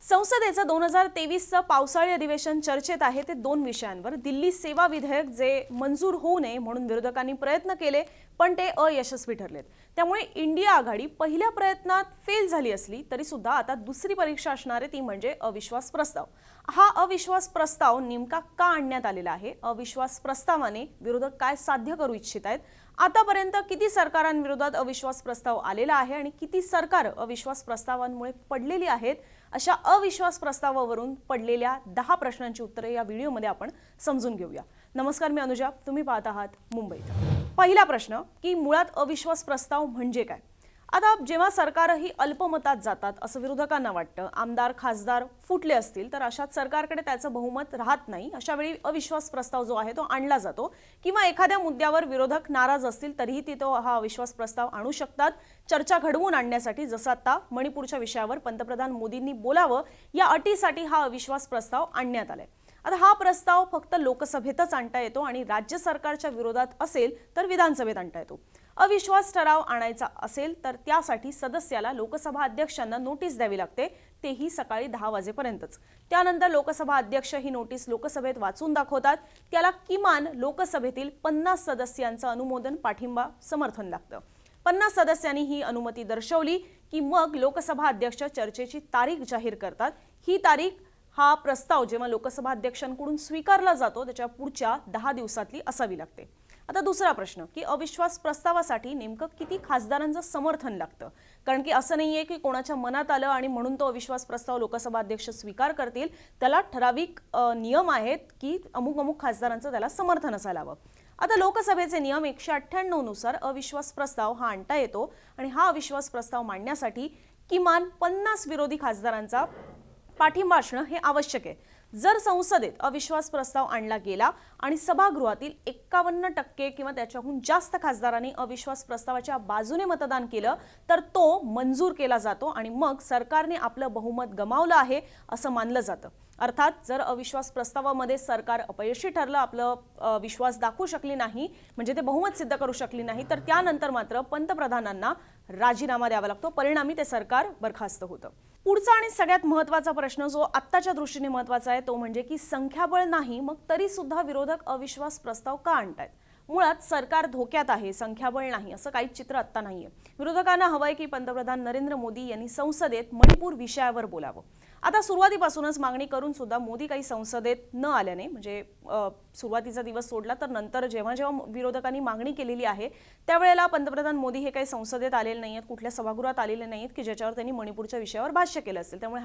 संसदेचं 2023चं पावसाळी अधिवेशन चर्चेत आहे ते दोन विषयांवर। दिल्ली सेवा विधेयक जे मंजूर होऊ नये म्हणून विरोधकांनी प्रयत्न केले पण ते अयशस्वी ठरलेत। त्यामुळे इंडिया आघाडी पहिल्या प्रयत्नात फेल झाली असली तरी सुद्धा आता दुसरी परीक्षा असणार आहे ती म्हणजे अविश्वास प्रस्ताव। हा अविश्वास प्रस्ताव नेमका का आणण्यात आलेला आहे? अविश्वास प्रस्तावाने विरोधक काय साध्य करू इच्छित आहेत? आतापर्यंत किती सरकारांविरोधात अविश्वास प्रस्ताव आलेला आहे आणि किती सरकार अविश्वास प्रस्तावांमुळे पडलेली आहेत? अशा अविश्वास प्रस्तावावरून पडलेल्या 10 प्रश्नांची उत्तरे या व्हिडिओमध्ये आपण समजून घेऊया। नमस्कार, मी अनुजा, तुम्ही पाहत आहात मुंबईत। पहिला प्रश्न की मुळात अविश्वास प्रस्ताव म्हणजे काय? आता जेव्हा सरकारही अल्पमतात जातात असं विरोधकांना वाटतं, आमदार खासदार फुटले असतील तर अशात सरकारकडे त्याचं बहुमत राहत नाही, अशा वेळी अविश्वास प्रस्ताव जो आहे तो आणला जातो किंवा एखाद्या मुद्द्यावर विरोधक नाराज असतील तरीही ते हा अविश्वास प्रस्ताव आणू शकतात चर्चा घडवून आणण्यासाठी। जसं आता मणिपूरच्या विषयावर पंतप्रधान मोदींनी बोलावं या अटीसाठी हा अविश्वास प्रस्ताव आणण्यात आलाय। आता हा प्रस्ताव फक्त लोकसभेतच आणता येतो आणि राज्य सरकारच्या विरोधात असेल तर विधानसभेत आणता येतो। अविश्वास ठराव आणायचा असेल तर त्यासाठी सदस्याला लोकसभा अध्यक्षांना नोटीस द्यावी लागते, तेही सकाळी 10 वाजेपर्यंतच। त्यानंतर लोकसभा अध्यक्ष ही नोटीस लोकसभेत वाचून दाखवतात, त्याला किमान लोकसभेतील 50 सदस्यांचं अनुमोदन पाठिंबा समर्थन लागतं। 50 सदस्यांनी ही अनुमती दर्शवली की मग लोकसभा अध्यक्ष चर्चेची तारीख जाहीर करतात। ही तारीख हा प्रस्ताव जेव्हा लोकसभा अध्यक्षांकडून स्वीकारला जातो त्याच्या पुढच्या 10 दिवसातली असावी लागते। आता दुसरा प्रश्न की अविश्वास प्रस्तावासाठी नेमकं किती खासदारांचं समर्थन लागतं? कारण की असं नाहीये की कोणाच्या मनात आलं आणि म्हणून तो अविश्वास प्रस्ताव लोकसभा अध्यक्ष स्वीकार करतील। त्याला ठराविक नियम आहेत की अमुक खासदारांचं त्याला समर्थन असायला हवं। आता लोकसभेचे नियम 198 नुसार अविश्वास प्रस्ताव हा आणता येतो आणि हा अविश्वास प्रस्ताव मांडण्यासाठी किमान 50 विरोधी खासदारांचा पाठिंबा असणं हे आवश्यक आहे। जर संसदेत अविश्वास प्रस्ताव आणला गेला आणि सभागृहातील 51% किंवा त्याच्याहून जास्त खासदारांनी अविश्वास प्रस्तावाच्या बाजूने मतदान केलं तर तो मंजूर केला जातो आणि मग सरकारने आपलं बहुमत गमावलं आहे असं मानलं जातं। अर्थात जर अविश्वास प्रस्तावामध्ये सरकार अपयशी ठरलं, आपलं विश्वास दाखवू शकली नाही, म्हणजे ते बहुमत सिद्ध करू शकली नाही, तर त्यानंतर मात्र पंतप्रधानांना राजीनामा द्यावा लागतो, परिणामी ते सरकार बरखास्त होतं। पुढचा आणि सगळ्यात महत्त्वाचा प्रश्न जो आत्ताच्या दृष्टीने महत्त्वाचा आहे तो म्हणजे की संख्याबळ नाही मग तरी सुद्धा विरोधक अविश्वास प्रस्ताव का आणतायत? मुळात सरकार धोक्यात आहे, संख्याबळ नाही असं काही चित्र आत्ता नाहीये। विरोधकांना हवंय की पंतप्रधान नरेंद्र मोदी यांनी संसदेत मणिपूर विषयावर बोलावं। आता सुरुवातीपासूनच मागणी करून सुद्धा मोदी काही संसदेत न आल्याने, म्हणजे सुरुवातीचा दिवस सोडला तर नंतर जेव्हा जेव्हा विरोधकांनी मागणी केलेली आहे त्यावेळेला पंतप्रधान मोदी हे काही संसदेत आलेले नाहीत, कुठल्या सभागृहात आलेले नाहीत की ज्याच्यावर त्यांनी मणिपूरच्या विषयावर भाष्य केलं असेल। त्यामुळे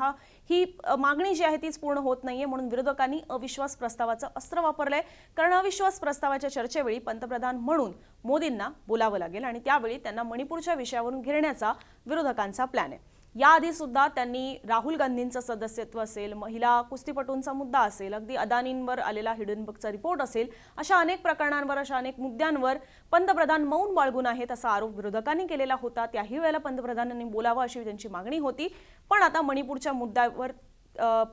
ही मागणी जी आहे तीच पूर्ण होत नाहीये, म्हणून विरोधकांनी अविश्वास प्रस्तावाचं अस्त्र वापरलंय। कारण अविश्वास प्रस्तावाच्या चर्चेवेळी पंतप्रधान म्हणून मोदींना बोलावं लागेल आणि त्यावेळी त्यांना मणिपूरच्या विषयावरून घेरण्याचा विरोधकांचा प्लॅन आहे। याआधी सुद्धा त्यांनी राहुल गांधींचं सदस्यत्व असेल, महिला कुस्तीपटूंचा मुद्दा असेल, अगदी अदानींवर आलेला हिडनबर्गचा रिपोर्ट असेल, अशा अनेक प्रकरणांवर, अशा अनेक मुद्द्यांवर पंतप्रधान मौन बाळगून आहेत असा आरोप विरोधकांनी केलेला होता। त्याही वेळेला पंतप्रधानांनी बोलावं अशी त्यांची मागणी होती। पण आता मणिपूरच्या मुद्द्यावर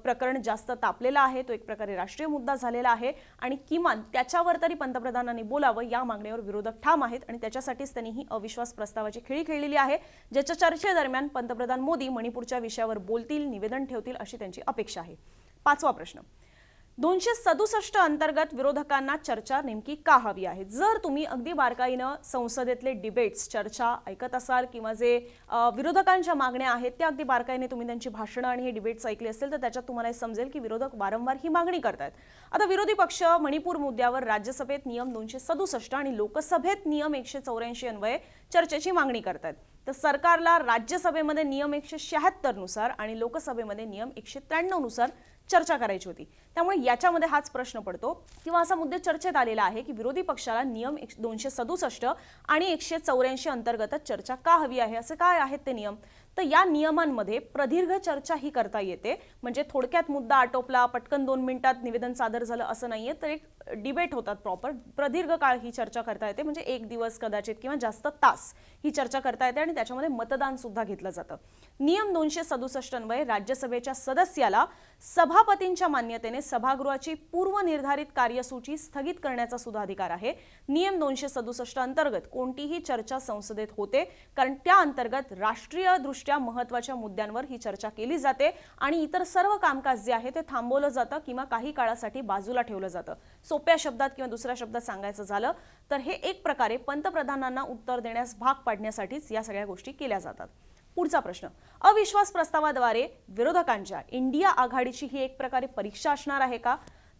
प्रकरण जास्त तापलेला आहे, तो एक प्रकारे राष्ट्रीय मुद्दा झालेला आहे आणि किमान त्याच्यावर तरी पंतप्रधानांनी बोलावं या मागणीवर विरोधक ठाम आहेत आणि त्याच्यासाठीच त्यांनी ही अविश्वास प्रस्तावाची खेळी खेळलेली आहे, ज्याच्या चर्चेदरम्यान पंतप्रधान मोदी मणिपूरच्या विषयावर बोलतील, निवेदन ठेवतील अशी त्यांची अपेक्षा आहे। पाचवा प्रश्न, 267 अंतर्गत विरोधकांना चर्चा नेमकी का हवी आहे? जर तुम्ही अगदी बारकाईनं संसदेतले डिबेट्स, चर्चा ऐकत असाल किंवा जे विरोधकांच्या मागण्या आहेत त्या अगदी बारकाईने तुम्ही त्यांची भाषणं आणि हे डिबेट्स ऐकले असतील तर त्याच्यात तुम्हाला समजेल की विरोधक वारंवार ही मागणी करतात। आता विरोधी पक्ष मणिपूर मुद्द्यावर राज्यसभेत नियम 267 आणि लोकसभेत नियम 184 अन्वये चर्चेची मागणी करतात, तर सरकारला राज्यसभेमध्ये नियम 176 नुसार आणि लोकसभेमध्ये नियम 193 नुसार चर्चा करायची होती। त्यामुळे याच्यामध्ये हाच प्रश्न पडतो किंवा असा मुद्दा चर्चेत आलेला आहे की विरोधी पक्षाला नियम 267 आणि 184 अंतर्गतच चर्चा का हवी आहे, असे काय आहेत ते नियम? तर या नियमांमध्ये प्रदीर्घ चर्चा ही करता येते, म्हणजे थोडक्यात मुद्दा आटोपला, पटकन 2 मिनिटात निवेदन सादर झालं असं नाहीये, तर एक डिबेट होतात प्रॉपर, प्रदीर्घ काळ ही चर्चा करता येते, म्हणजे एक दिवस कदाचित किंवा जास्त तास ही चर्चा करता येते आणि त्याच्यामध्ये मतदान सुद्धा घेतलं जातं. नियम 267 अन्वये राज्यसभेच्या सदस्याला सभापतींच्या मान्यतेने सभागृहाची पूर्वनिर्धारित कार्यसूची स्थगित करण्याचा सुद्धा अधिकार आहे. नियम 267 अंतर्गत कोणतीही चर्चा संसदेत होते, कारण त्या अंतर्गत राष्ट्रीय दृष्ट्या महत्त्वाच्या मुद्द्यांवर ही चर्चा केली जाते आणि इतर सर्व कामकाज जे आहे ते थांबवलं जातं किंवा काही काळासाठी बाजूला ठेवलं जातं. सोप्या शब्दात किंवा दुसऱ्या शब्दात सांगायचं झालं तर हे एक प्रकारे पंतप्रधानांना उत्तर देण्यास भाग पाडण्यासाठीच या सगळ्या गोष्टी केल्या जातात. पुढचा प्रश्न, अविश्वास प्रस्तावाद्वारे विरोधकांच्या इंडिया आघाडीची ही एक प्रकारे परीक्षा असणार आहे का?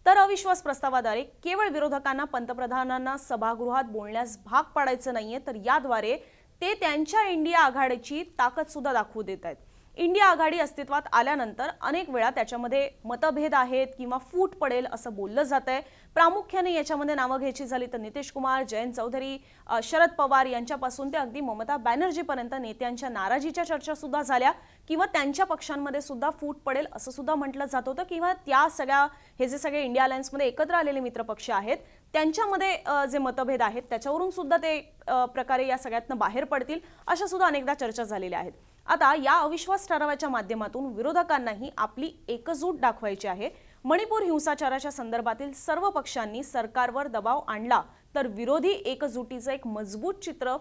तर अविश्वास प्रस्तावाद्वारे केवळ विरोधकांना पंतप्रधानांना सभागृहात बोलण्यास भाग पाडायचं नाहीये, तर याद्वारे ते त्यांच्या इंडिया आघाडीची ताकद सुद्धा दाखवू देत आहेत. इंडिया आघाडी अस्तित्वात आल्यानंतर अनेक वेळा त्याच्यामध्ये मतभेद आहेत किंवा फूट पडेल असं बोललं जातंय. प्रामुख्याने याच्यामध्ये नावं घ्यायची झाली तर नितीश कुमार, जयंत चौधरी, शरद पवार यांच्यापासून ते अगदी ममता बॅनर्जीपर्यंत नेत्यांच्या नाराजीच्या चर्चा सुद्धा झाल्या किंवा त्यांच्या पक्षांमध्ये सुद्धा फूट पडेल असं सुद्धा म्हटलं जात होतं किंवा त्या सगळ्या हे जे सगळे इंडिया अलायन्समध्ये एकत्र आलेले मित्रपक्ष आहेत त्यांच्यामध्ये जे मतभेद आहेत त्याच्यावरून सुद्धा ते प्रकारे या सगळ्यातनं बाहेर पडतील अशा सुद्धा अनेकदा चर्चा झालेल्या आहेत. आता या अविश्वास ठरावाच्या माध्यमातून विरोधकांनाही आपली एकजूट दाखवायची आहे. मणिपूर हिंसाचाराच्या संदर्भातील सर्व पक्षांनी सरकारवर दबाव आणला तर विरोधी एकजुटीचं एक मजबूत चित्र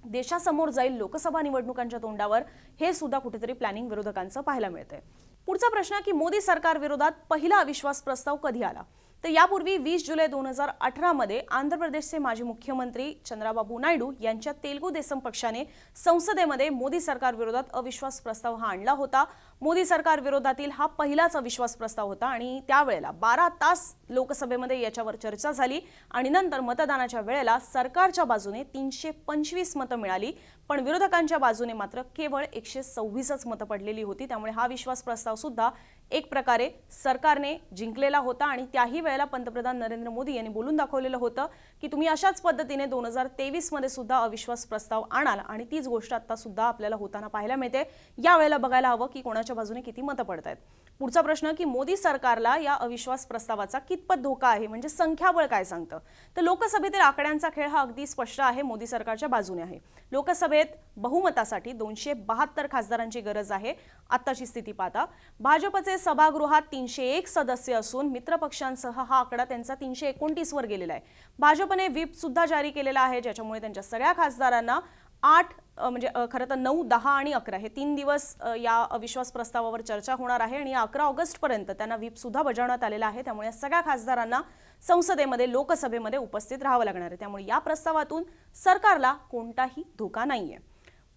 देशासमोर जाईल लोकसभा निवडणुकांच्या तोंडावर, हे सुद्धा कुठेतरी प्लॅनिंग विरोधकांचं पाहायला मिळतंय. पुढचा प्रश्न की मोदी सरकार विरोधात पहिला अविश्वास प्रस्ताव कधी आला? तर यापूर्वी 20 जुलै 2018 मध्ये आंध्र प्रदेशचे माजी मुख्यमंत्री चंद्राबाबू नायडू यांच्या तेलुगू देसम पक्षाने संसदेमध्ये मोदी सरकार विरोधात अविश्वास प्रस्ताव हा आणला होता. मोदी सरकार विरोधातील हा पहिलाच अविश्वास प्रस्ताव होता आणि त्यावेळेला 12 तास लोकसभेमध्ये याच्यावर चर्चा झाली आणि नंतर मतदानाच्या वेळेला सरकारच्या बाजूने 325 मतं मिळाली, पण विरोधकांच्या बाजूने मात्र केवळ 126च मतं पडलेली होती. त्यामुळे हा विश्वास प्रस्ताव सुद्धा एक प्रकारे सरकारने जिंकलेला होता आणि त्याही वेळेला पंतप्रधान नरेंद्र मोदी यांनी बोलून दाखवलेलं होतं की तुम्ही अशाच पद्धतीने 2023 मध्ये सुद्धा अविश्वास प्रस्ताव आणाल आणि तीच गोष्ट आता सुद्धा आपल्याला होताना पाहायला मिळते. या वेळेला बघायला हवं की कोणाच्या बाजूने किती मतं पडतायत. पुढचा प्रश्न की मोदी सरकारला या अविश्वास प्रस्तावाचा कितपत धोका आहे, म्हणजे संख्याबळ काय सांगतं? तर लोकसभेतील आकड्यांचा खेळ हा अगदी स्पष्ट आहे, मोदी सरकारच्या बाजूने आहे. लोकसभेत बहुमतासाठी 272 खासदारांची गरज आहे आत्ताची स्थिती पाहता. भाजपचे सभागृहात 301 सदस्य असून मित्रपक्षांसह हा आकडा त्यांचा 329 वर गेलेला आहे. भाजपने व्हीप सुद्धा जारी केलेला आहे ज्याच्यामुळे त्यांच्या सगळ्या खासदारांना 8 म्हणजे खरं तर 9, 10 आणि 11 हे 3 दिवस या अविश्वास प्रस्तावावर चर्चा होणार आहे आणि 11 ऑगस्ट पर्यंत त्यांना व्हीप सुद्धा बजावण्यात आलेला आहे. त्यामुळे सगळ्या खासदारांना संसदेमध्ये लोकसभेमध्ये उपस्थित राहावं लागणार आहे. त्यामुळे या प्रस्तावातून सरकारला कोणताही धोका नाहीये.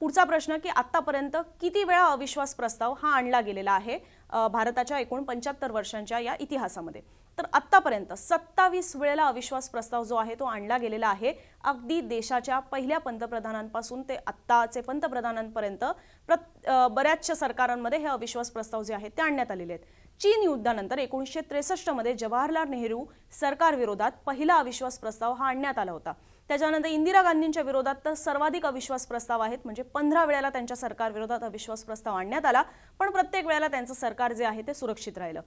पुढचा प्रश्न की आतापर्यंत किती वेळा अविश्वास प्रस्ताव हा आणला गेलेला आहे भारताच्या एकूण 75 वर्षांच्या या इतिहासामध्ये? तर आतापर्यंत 27 वेळेला अविश्वास प्रस्ताव जो आहे तो आणला गेलेला आहे. अगदी देशाच्या पहिल्या पंतप्रधानांपासून ते आत्ताचे पंतप्रधानांपर्यंत बऱ्याचशा सरकारांमध्ये हे अविश्वास प्रस्ताव जे आहेत ते आणण्यात आलेले आहेत. चीन युद्धानंतर 1963 मध्ये जवाहरलाल नेहरू सरकार विरोधात पहिला अविश्वास प्रस्ताव हा आणण्यात आला होता. त्याच्यानंतर इंदिरा गांधींच्या विरोधात तर सर्वाधिक अविश्वास प्रस्ताव आहेत, म्हणजे 15 वेळेला त्यांच्या सरकार विरोधात अविश्वास प्रस्ताव आणण्यात आला, पण प्रत्येक वेळेला त्यांचं सरकार जे आहे ते सुरक्षित राहिलं.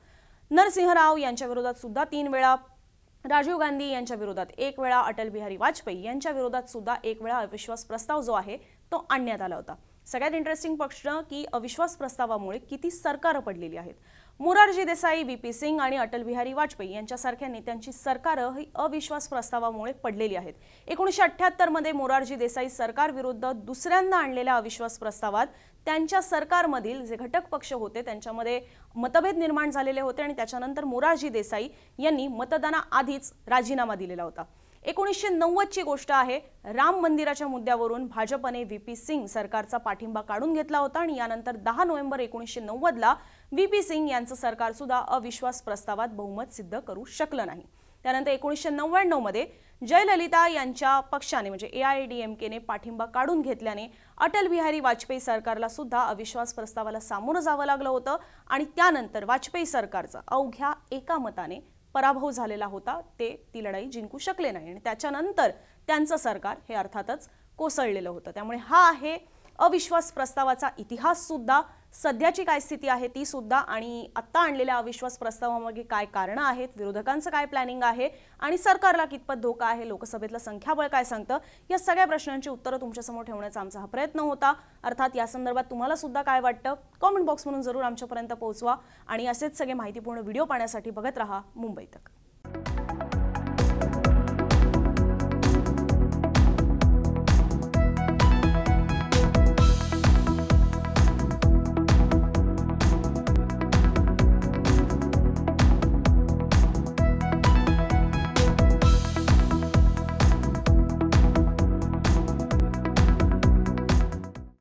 नरसिंह राव यांच्या विरोधात सुद्धा 3 वेळा, राजीव गांधी यांच्या विरोधात 1 वेळा, अटल बिहारी वाजपेयी यांच्या विरोधात सुद्धा 1 वेळा अविश्वास प्रस्ताव जो आहे तो आणण्यात आला होता. सगळ्यात इंटरेस्टिंग प्रश्न की अविश्वास प्रस्तावामुळे किती सरकारं पडलेली आहेत. मोरारजी देसाई, व्ही.पी. सिंग आणि अटल बिहारी वाजपेयी यांच्यासारख्या नेत्यांची सरकारं ही अविश्वास प्रस्तावामुळे पडलेली आहेत. 1978 मध्ये मोरारजी देसाई सरकार विरुद्ध दुसऱ्यांदा आणलेल्या अविश्वास प्रस्तावात त्यांच्या सरकारमधील जे घटक पक्ष होते त्यांच्यामध्ये मतभेद निर्माण झालेले होते आणि त्याच्यानंतर मोरारजी देसाई यांनी मतदानाआधीच राजीनामा दिलेला होता. 1990 ची गोष्ट आहे. राम मंदिराच्या मुद्द्यावरून भाजपने व्ही.पी. सिंग सरकारचा पाठिंबा काढून घेतला होता आणि यानंतर 10 नोव्हेंबर 1990 ला व्ही.पी. सिंग यांचं सरकार सुद्धा अविश्वास प्रस्तावात बहुमत सिद्ध करू शकलं नाही. त्यानंतर 1999 मध्ये जयललिता यांच्या पक्षाने म्हणजे AIADMKने पाठिंबा काढून घेतल्याने अटल बिहारी वाजपेयी सरकारला सुद्धा अविश्वास प्रस्तावाला सामोरं जावं लागलं होतं आणि त्यानंतर वाजपेयी सरकारचा अवघ्या एका मताने पराभव झालेला होता. ते ती लढाई जिंकू शकले नाही आणि त्याच्यानंतर त्यांचं सरकार हे अर्थातच कोसळलेलं होतं. त्यामुळे हा आहे अविश्वास प्रस्तावाचा इतिहास सुद्धा, सध्याची काय स्थिती आहे ती सुद्धा, आणि आत्ता आणलेल्या अविश्वास प्रस्तावामागे काय कारणं आहेत, विरोधकांचं काय प्लॅनिंग आहे आणि सरकारला कितपत धोका आहे, लोकसभेतलं संख्याबळ काय सांगतं, या सगळ्या प्रश्नांची उत्तरं तुमच्यासमोर ठेवण्याचा आमचा हा प्रयत्न होता. अर्थात या संदर्भात तुम्हाला सुद्धा काय वाटतं कॉमेंट बॉक्समधून जरूर आमच्यापर्यंत पोहोचवा आणि असेच सगळे माहितीपूर्ण व्हिडिओ पाहण्यासाठी बघत रहा मुंबई तक.